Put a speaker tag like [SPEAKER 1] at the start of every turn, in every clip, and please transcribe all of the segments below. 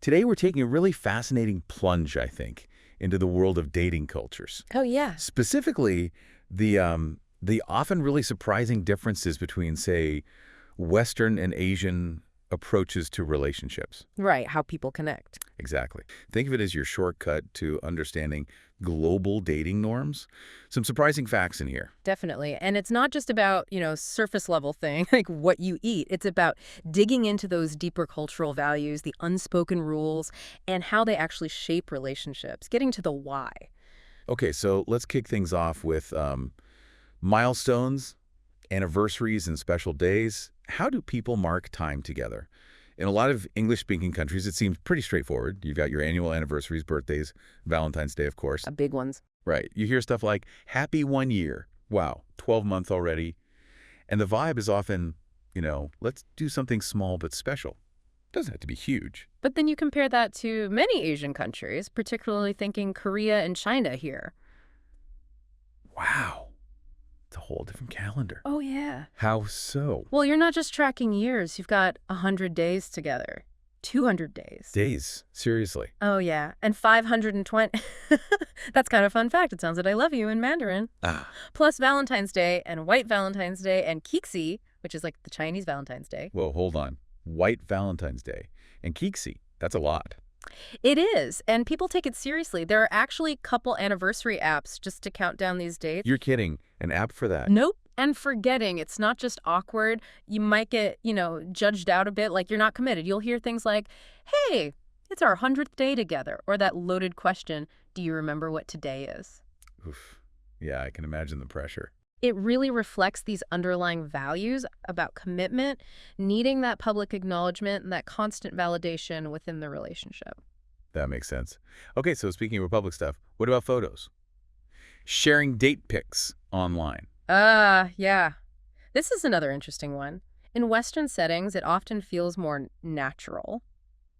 [SPEAKER 1] Today we're taking a really fascinating plunge, I think, into the world of dating cultures.
[SPEAKER 2] Oh, yeah.
[SPEAKER 1] Specifically, the often really surprising differences between, say, Western and Asian approaches to relationships.
[SPEAKER 2] Right, how people connect.
[SPEAKER 1] Exactly. Think of it as your shortcut to understanding global dating norms. Some surprising facts in here.
[SPEAKER 2] Definitely. And it's not just about, surface level thing, like what you eat. It's about digging into those deeper cultural values, the unspoken rules, and how they actually shape relationships, getting to the why.
[SPEAKER 1] Okay, so let's kick things off with milestones, anniversaries, and special days. How do people mark time together? In a lot of English-speaking countries, it seems pretty straightforward. You've got your annual anniversaries, birthdays, Valentine's Day, of course.
[SPEAKER 2] Big ones.
[SPEAKER 1] Right. You hear stuff like, happy 1 year. Wow, 12 months already. And the vibe is often, let's do something small but special. Doesn't have to be huge.
[SPEAKER 2] But then you compare that to many Asian countries, particularly thinking Korea and China here.
[SPEAKER 1] Wow. It's a whole different calendar.
[SPEAKER 2] Oh, yeah.
[SPEAKER 1] How so?
[SPEAKER 2] Well, you're not just tracking years. You've got 100 days together. 200 days.
[SPEAKER 1] Days? Seriously?
[SPEAKER 2] Oh, yeah. And 520. That's kind of a fun fact. It sounds like I love you in Mandarin.
[SPEAKER 1] Ah.
[SPEAKER 2] Plus Valentine's Day and White Valentine's Day and Kixi, which is like the Chinese Valentine's Day.
[SPEAKER 1] Whoa, hold on. White Valentine's Day and Kixi. That's a lot.
[SPEAKER 2] It is. And people take it seriously. There are actually couple anniversary apps just to count down these dates.
[SPEAKER 1] You're kidding. An app for that?
[SPEAKER 2] Nope. And forgetting, it's not just awkward. You might get, judged out a bit, like you're not committed. You'll hear things like, hey, it's our 100th day together. Or that loaded question, do you remember what today is?
[SPEAKER 1] Oof. Yeah, I can imagine the pressure.
[SPEAKER 2] It really reflects these underlying values about commitment, needing that public acknowledgement and that constant validation within the relationship.
[SPEAKER 1] That makes sense. Okay, so speaking of public stuff, what about photos? Sharing date pics online.
[SPEAKER 2] Yeah. This is another interesting one. In Western settings, it often feels more natural,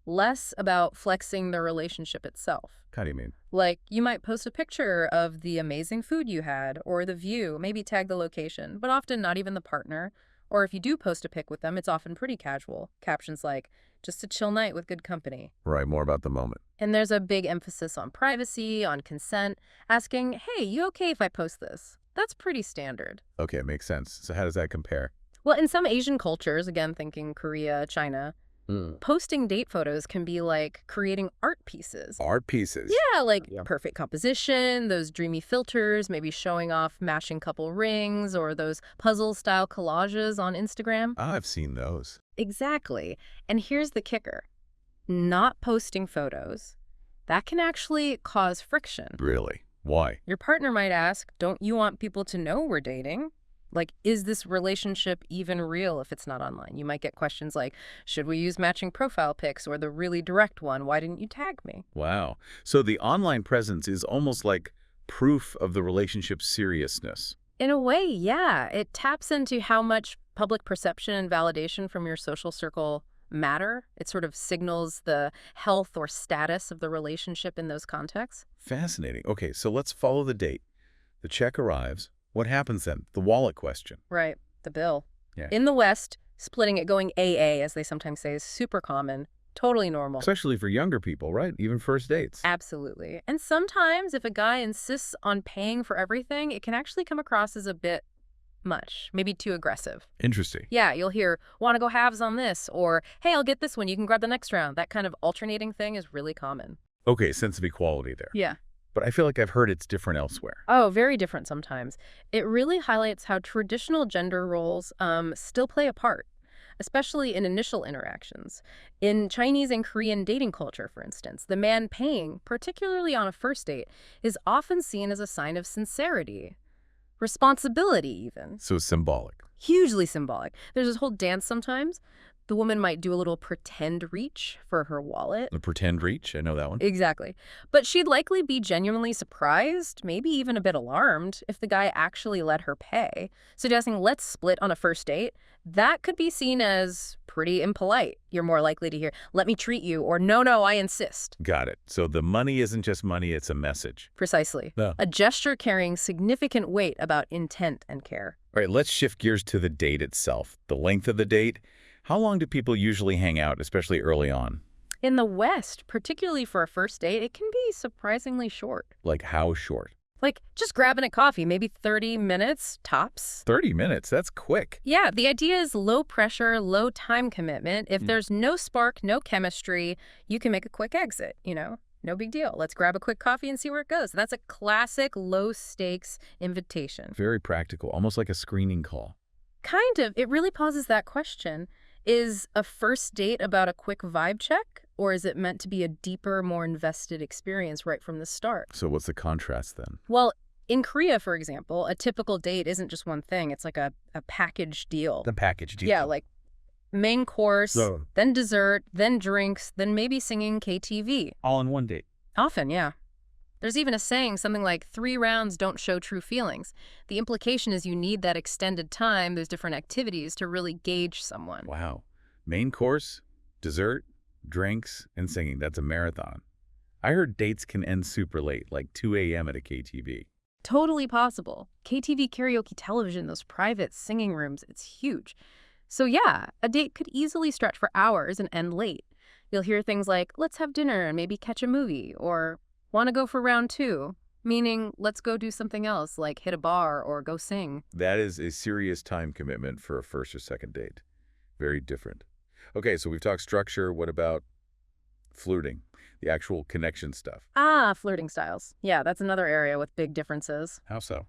[SPEAKER 2] less about flexing the relationship itself.
[SPEAKER 1] How do you mean?
[SPEAKER 2] Like, you might post a picture of the amazing food you had or the view, maybe tag the location, but often not even the partner. Or if you do post a pic with them, it's often pretty casual. Captions like, just a chill night with good company.
[SPEAKER 1] Right, more about the moment.
[SPEAKER 2] And there's a big emphasis on privacy, on consent, asking, hey, you okay if I post this? That's pretty standard.
[SPEAKER 1] Okay, it makes sense. So how does that compare?
[SPEAKER 2] Well, in some Asian cultures, again, thinking Korea, China, posting date photos can be like creating art pieces.
[SPEAKER 1] Art pieces?
[SPEAKER 2] Yeah, like perfect composition, those dreamy filters, maybe showing off matching couple rings, or those puzzle-style collages on Instagram.
[SPEAKER 1] I've seen those.
[SPEAKER 2] Exactly. And here's the kicker. Not posting photos, that can actually cause friction.
[SPEAKER 1] Really? Why?
[SPEAKER 2] Your partner might ask, don't you want people to know we're dating? Like, is this relationship even real if it's not online? You might get questions like, should we use matching profile pics or the really direct one? Why didn't you tag me?
[SPEAKER 1] Wow. So the online presence is almost like proof of the relationship's seriousness.
[SPEAKER 2] In a way, yeah. It taps into how much public perception and validation from your social circle matter. It sort of signals the health or status of the relationship in those contexts.
[SPEAKER 1] Fascinating. Okay, so let's follow the date. The check arrives. What happens then? The wallet question.
[SPEAKER 2] Right. The bill.
[SPEAKER 1] Yeah.
[SPEAKER 2] In the West, splitting it, going AA, as they sometimes say, is super common. Totally normal.
[SPEAKER 1] Especially for younger people, right? Even first dates.
[SPEAKER 2] Absolutely. And sometimes if a guy insists on paying for everything, it can actually come across as a bit much, maybe too aggressive.
[SPEAKER 1] Interesting.
[SPEAKER 2] Yeah, you'll hear, want to go halves on this, or, hey, I'll get this one, you can grab the next round. That kind of alternating thing is really common.
[SPEAKER 1] Okay, sense of equality there.
[SPEAKER 2] Yeah.
[SPEAKER 1] But I feel like I've heard it's different elsewhere.
[SPEAKER 2] Oh, very different sometimes. It really highlights how traditional gender roles still play a part, especially in initial interactions. In Chinese and Korean dating culture, for instance, the man paying, particularly on a first date, is often seen as a sign of sincerity. Responsibility, even.
[SPEAKER 1] So symbolic.
[SPEAKER 2] Hugely symbolic. There's this whole dance sometimes. The woman might do a little pretend reach for her wallet.
[SPEAKER 1] The pretend reach? I know that one.
[SPEAKER 2] Exactly. But she'd likely be genuinely surprised, maybe even a bit alarmed, if the guy actually let her pay. Suggesting let's split on a first date, that could be seen as pretty impolite. You're more likely to hear, let me treat you, or no, I insist.
[SPEAKER 1] Got it. So the money isn't just money, it's a message.
[SPEAKER 2] Precisely.
[SPEAKER 1] Yeah.
[SPEAKER 2] A gesture carrying significant weight about intent and care.
[SPEAKER 1] All right, let's shift gears to the date itself. The length of the date. How long do people usually hang out, especially early on?
[SPEAKER 2] In the West, particularly for a first date, it can be surprisingly short.
[SPEAKER 1] Like how short?
[SPEAKER 2] Like just grabbing a coffee, maybe 30 minutes tops.
[SPEAKER 1] 30 minutes, that's quick.
[SPEAKER 2] Yeah, the idea is low pressure, low time commitment. If there's no spark, no chemistry, you can make a quick exit, No big deal. Let's grab a quick coffee and see where it goes. That's a classic low-stakes invitation.
[SPEAKER 1] Very practical, almost like a screening call.
[SPEAKER 2] Kind of. It really poses that question. Is a first date about a quick vibe check, or is it meant to be a deeper, more invested experience right from the start?
[SPEAKER 1] So what's the contrast then?
[SPEAKER 2] Well, in Korea, for example, a typical date isn't just one thing. It's like a package deal.
[SPEAKER 1] The package deal.
[SPEAKER 2] Yeah, like main course,
[SPEAKER 1] So,
[SPEAKER 2] then dessert, then drinks, then maybe singing KTV.
[SPEAKER 1] all in one date.
[SPEAKER 2] Often, yeah. There's even a saying, something like 3 rounds don't show true feelings. The implication is you need that extended time, those different activities to really gauge someone.
[SPEAKER 1] Wow. Main course, dessert, drinks, and singing. That's a marathon. I heard dates can end super late, like 2 a.m. at a KTV.
[SPEAKER 2] Totally possible. KTV karaoke television, those private singing rooms, it's huge. So yeah, a date could easily stretch for hours and end late. You'll hear things like, let's have dinner and maybe catch a movie, or want to go for round 2, meaning let's go do something else, like hit a bar or go sing.
[SPEAKER 1] That is a serious time commitment for a first or second date. Very different. Okay, so we've talked structure. What about flirting? The actual connection stuff.
[SPEAKER 2] Flirting styles. Yeah, that's another area with big differences.
[SPEAKER 1] How so?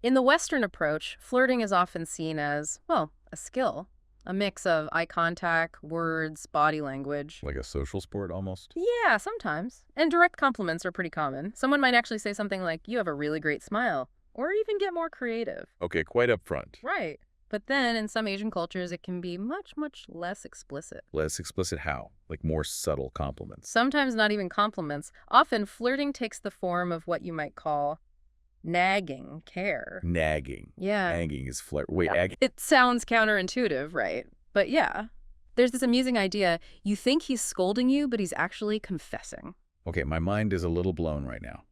[SPEAKER 2] In the Western approach, flirting is often seen as, well, a skill. A mix of eye contact, words, body language.
[SPEAKER 1] Like a social sport almost?
[SPEAKER 2] Yeah, sometimes. And direct compliments are pretty common. Someone might actually say something like, you have a really great smile, or even get more creative.
[SPEAKER 1] Okay, quite upfront.
[SPEAKER 2] Right. But then in some Asian cultures, it can be much, much less explicit.
[SPEAKER 1] Less explicit how? Like more subtle compliments.
[SPEAKER 2] Sometimes not even compliments. Often flirting takes the form of what you might call nagging care.
[SPEAKER 1] Nagging.
[SPEAKER 2] Yeah.
[SPEAKER 1] Nagging is flirt. Wait,
[SPEAKER 2] Yeah. It sounds counterintuitive, right? But yeah. There's this amusing idea. You think he's scolding you, but he's actually confessing.
[SPEAKER 1] Okay, my mind is a little blown right now.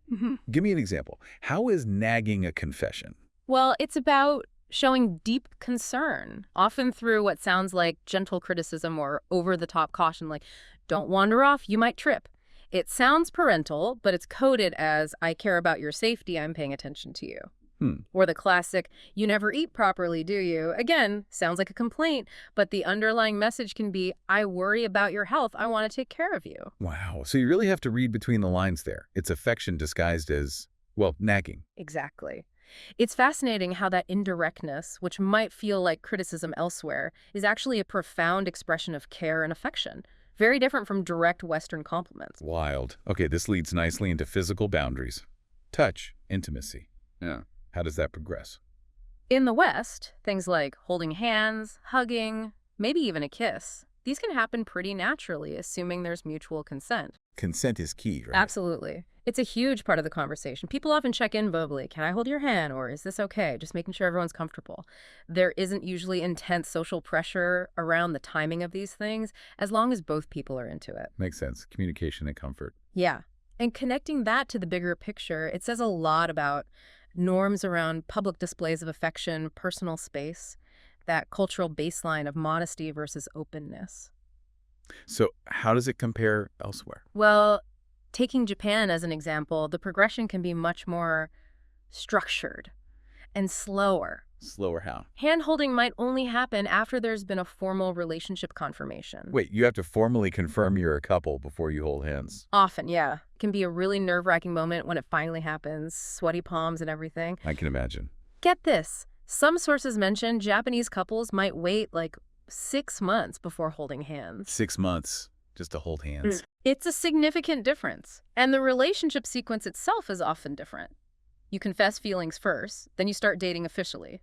[SPEAKER 1] Give me an example. How is nagging a confession?
[SPEAKER 2] Well, it's about showing deep concern, often through what sounds like gentle criticism or over-the-top caution, like, don't wander off, you might trip. It sounds parental, but it's coded as, I care about your safety, I'm paying attention to you. Or the classic, you never eat properly, do you? Again, sounds like a complaint, but the underlying message can be, I worry about your health, I want to take care of you.
[SPEAKER 1] Wow. So you really have to read between the lines there. It's affection disguised as, well, nagging.
[SPEAKER 2] Exactly. It's fascinating how that indirectness, which might feel like criticism elsewhere, is actually a profound expression of care and affection. Very different from direct Western compliments.
[SPEAKER 1] Wild. Okay, this leads nicely into physical boundaries. Touch, intimacy.
[SPEAKER 3] Yeah.
[SPEAKER 1] How does that progress?
[SPEAKER 2] In the West, things like holding hands, hugging, maybe even a kiss, these can happen pretty naturally, assuming there's mutual consent.
[SPEAKER 1] Consent is key, right?
[SPEAKER 2] Absolutely. It's a huge part of the conversation. People often check in verbally. Can I hold your hand? Or is this okay? Just making sure everyone's comfortable. There isn't usually intense social pressure around the timing of these things, as long as both people are into it.
[SPEAKER 1] Makes sense. Communication and comfort.
[SPEAKER 2] Yeah. And connecting that to the bigger picture, it says a lot about norms around public displays of affection, personal space, that cultural baseline of modesty versus openness.
[SPEAKER 1] So how does it compare elsewhere?
[SPEAKER 2] Well, taking Japan as an example, the progression can be much more structured and slower.
[SPEAKER 1] Slower how?
[SPEAKER 2] Hand-holding might only happen after there's been a formal relationship confirmation.
[SPEAKER 1] Wait, you have to formally confirm you're a couple before you hold hands.
[SPEAKER 2] Often, yeah. It can be a really nerve-wracking moment when it finally happens, sweaty palms and everything.
[SPEAKER 1] I can imagine.
[SPEAKER 2] Get this. Some sources mention Japanese couples might wait like 6 months before holding hands.
[SPEAKER 1] 6 months just to hold hands.
[SPEAKER 2] It's a significant difference. And the relationship sequence itself is often different. You confess feelings first, then you start dating officially.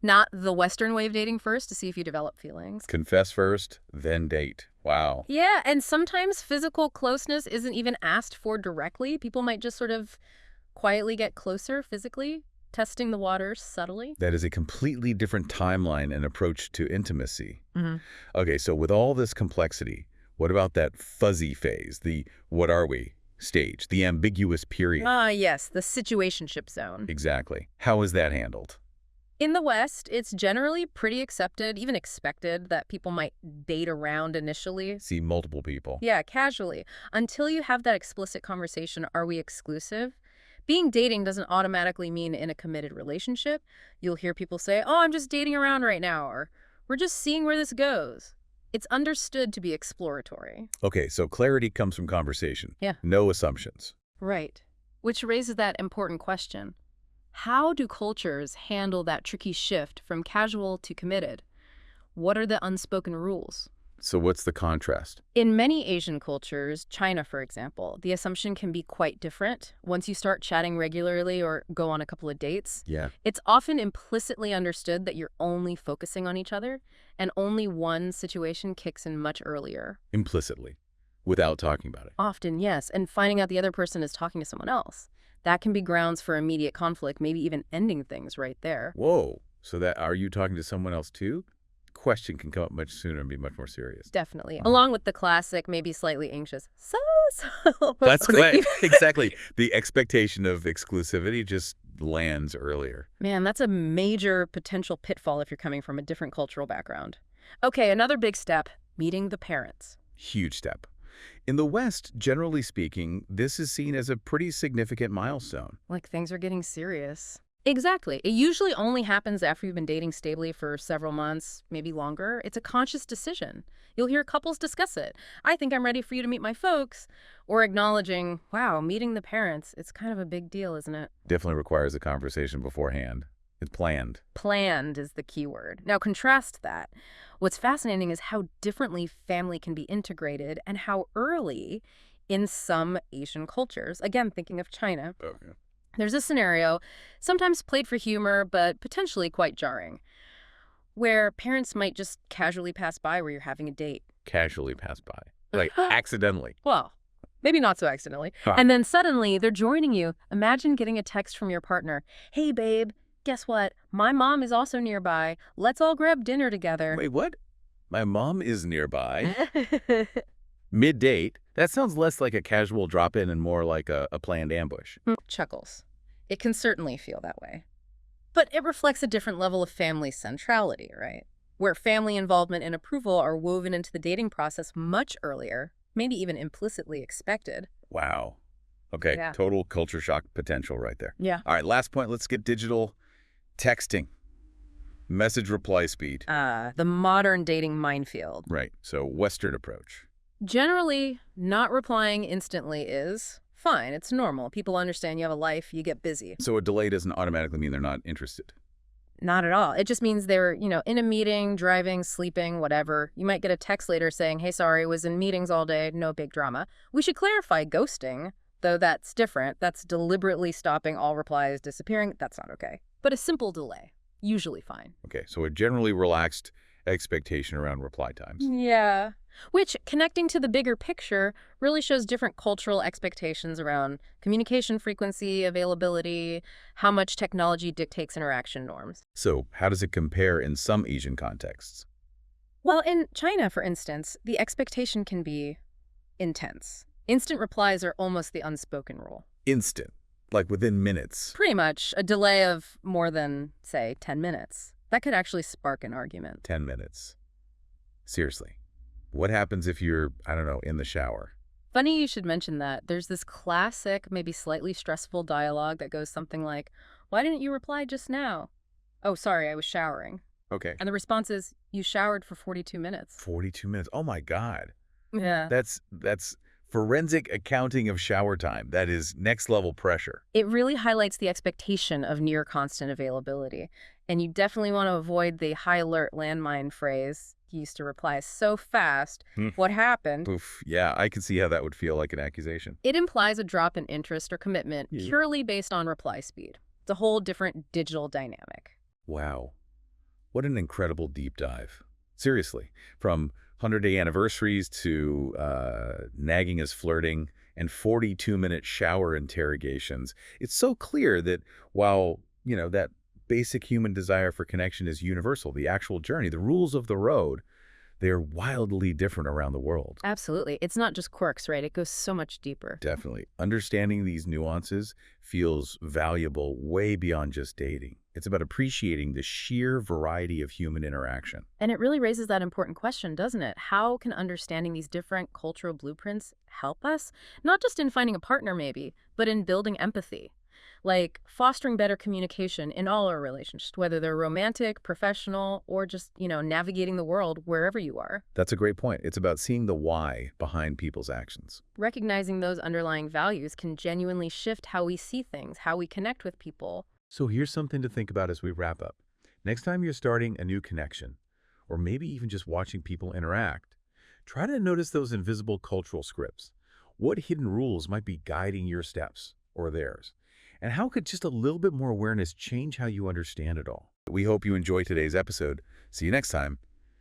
[SPEAKER 2] Not the Western way of dating first to see if you develop feelings.
[SPEAKER 1] Confess first, then date. Wow.
[SPEAKER 2] Yeah, and sometimes physical closeness isn't even asked for directly. People might just sort of quietly get closer physically, testing the waters subtly.
[SPEAKER 1] That is a completely different timeline and approach to intimacy.
[SPEAKER 2] Mm-hmm.
[SPEAKER 1] Okay, so with all this complexity, what about that fuzzy phase, the what are we stage, the ambiguous period?
[SPEAKER 2] Yes, the situationship zone.
[SPEAKER 1] Exactly. How is that handled?
[SPEAKER 2] In the West, it's generally pretty accepted, even expected, that people might date around initially.
[SPEAKER 1] See multiple people.
[SPEAKER 2] Yeah, casually. Until you have that explicit conversation, are we exclusive? Being dating doesn't automatically mean in a committed relationship. You'll hear people say, oh, I'm just dating around right now, or we're just seeing where this goes. It's understood to be exploratory.
[SPEAKER 1] Okay, so clarity comes from conversation.
[SPEAKER 2] Yeah.
[SPEAKER 1] No assumptions.
[SPEAKER 2] Right. Which raises that important question. How do cultures handle that tricky shift from casual to committed? What are the unspoken rules?
[SPEAKER 1] So what's the contrast?
[SPEAKER 2] In many Asian cultures, China for example, the assumption can be quite different. Once you start chatting regularly or go on a couple of dates,
[SPEAKER 1] Yeah.
[SPEAKER 2] it's often implicitly understood that you're only focusing on each other, and only one situation kicks in much earlier.
[SPEAKER 1] Implicitly, without talking about it.
[SPEAKER 2] Often, yes, and finding out the other person is talking to someone else. That can be grounds for immediate conflict, maybe even ending things right there.
[SPEAKER 1] Whoa. So that, are you talking to someone else too? Question can come up much sooner and be much more serious.
[SPEAKER 2] Definitely. Along with the classic, maybe slightly anxious, so.
[SPEAKER 1] That's great. Exactly. The expectation of exclusivity just lands earlier.
[SPEAKER 2] Man, that's a major potential pitfall if you're coming from a different cultural background. Okay, another big step, meeting the parents.
[SPEAKER 1] Huge step. In the West, generally speaking, this is seen as a pretty significant milestone.
[SPEAKER 2] Like things are getting serious. Exactly. It usually only happens after you've been dating stably for several months, maybe longer. It's a conscious decision. You'll hear couples discuss it. I think I'm ready for you to meet my folks. Or acknowledging, wow, meeting the parents, it's kind of a big deal, isn't it?
[SPEAKER 1] Definitely requires a conversation beforehand. It's planned.
[SPEAKER 2] Planned is the key word. Now contrast that. What's fascinating is how differently family can be integrated and how early in some Asian cultures, again, thinking of China,
[SPEAKER 1] Okay.
[SPEAKER 2] there's a scenario, sometimes played for humor, but potentially quite jarring, where parents might just casually pass by where you're having a date.
[SPEAKER 1] Casually pass by. Like, accidentally.
[SPEAKER 2] Well, maybe not so accidentally.
[SPEAKER 1] Huh.
[SPEAKER 2] And then suddenly they're joining you. Imagine getting a text from your partner. Hey, babe, guess what? My mom is also nearby. Let's all grab dinner together.
[SPEAKER 1] Wait, what? My mom is nearby. Mid-date? That sounds less like a casual drop-in and more like a planned ambush.
[SPEAKER 2] Chuckles. It can certainly feel that way. But it reflects a different level of family centrality, right? Where family involvement and approval are woven into the dating process much earlier, maybe even implicitly expected.
[SPEAKER 1] Wow. Okay,
[SPEAKER 2] Yeah.
[SPEAKER 1] Total culture shock potential right there.
[SPEAKER 2] Yeah.
[SPEAKER 1] All right, last point. Let's get digital. Texting. Message reply speed.
[SPEAKER 2] The modern dating minefield.
[SPEAKER 1] Right, so Western approach.
[SPEAKER 2] Generally, not replying instantly is fine. It's normal. People understand you have a life, you get busy.
[SPEAKER 1] So a delay doesn't automatically mean they're not interested.
[SPEAKER 2] Not at all. It just means they're, in a meeting, driving, sleeping, whatever. You might get a text later saying, hey, sorry, was in meetings all day, no big drama. We should clarify ghosting, though that's different. That's deliberately stopping all replies, disappearing. That's not okay. But a simple delay, usually fine.
[SPEAKER 1] Okay, so a generally relaxed expectation around reply times.
[SPEAKER 2] Yeah. Which, connecting to the bigger picture, really shows different cultural expectations around communication frequency, availability, how much technology dictates interaction norms.
[SPEAKER 1] So how does it compare in some Asian contexts?
[SPEAKER 2] Well, in China, for instance, the expectation can be intense. Instant replies are almost the unspoken rule.
[SPEAKER 1] Instant, like within minutes.
[SPEAKER 2] Pretty much a delay of more than, say, 10 minutes. That could actually spark an argument.
[SPEAKER 1] 10 minutes. Seriously. What happens if you're, I don't know, in the shower?
[SPEAKER 2] Funny you should mention that. There's this classic, maybe slightly stressful dialogue that goes something like, why didn't you reply just now? Oh, sorry, I was showering.
[SPEAKER 1] Okay.
[SPEAKER 2] And the response is, you showered for 42 minutes.
[SPEAKER 1] 42 minutes. Oh my God.
[SPEAKER 2] Yeah.
[SPEAKER 1] That's forensic accounting of shower time. That is next level pressure.
[SPEAKER 2] It really highlights the expectation of near constant availability. And you definitely want to avoid the high alert landmine phrase. He used to reply so fast. What happened?
[SPEAKER 1] Oof. Yeah, I can see how that would feel like an accusation.
[SPEAKER 2] It implies a drop in interest or commitment
[SPEAKER 1] Yeah.
[SPEAKER 2] purely based on reply speed. It's a whole different digital dynamic.
[SPEAKER 1] Wow. What an incredible deep dive. Seriously. From 100-day anniversaries to nagging as flirting and 42-minute shower interrogations. It's so clear that while, that basic human desire for connection is universal, the actual journey, the rules of the road, they're wildly different around the world.
[SPEAKER 2] Absolutely. It's not just quirks, right? It goes so much deeper.
[SPEAKER 1] Definitely. Understanding these nuances feels valuable way beyond just dating. It's about appreciating the sheer variety of human interaction.
[SPEAKER 2] And it really raises that important question, doesn't it? How can understanding these different cultural blueprints help us? Not just in finding a partner, maybe, but in building empathy. Like fostering better communication in all our relationships, whether they're romantic, professional, or just, navigating the world wherever you are.
[SPEAKER 1] That's a great point. It's about seeing the why behind people's actions.
[SPEAKER 2] Recognizing those underlying values can genuinely shift how we see things, how we connect with people.
[SPEAKER 3] So here's something to think about as we wrap up. Next time you're starting a new connection, or maybe even just watching people interact, try to notice those invisible cultural scripts. What hidden rules might be guiding your steps or theirs? And how could just a little bit more awareness change how you understand it all?
[SPEAKER 1] We hope you enjoyed today's episode. See you next time.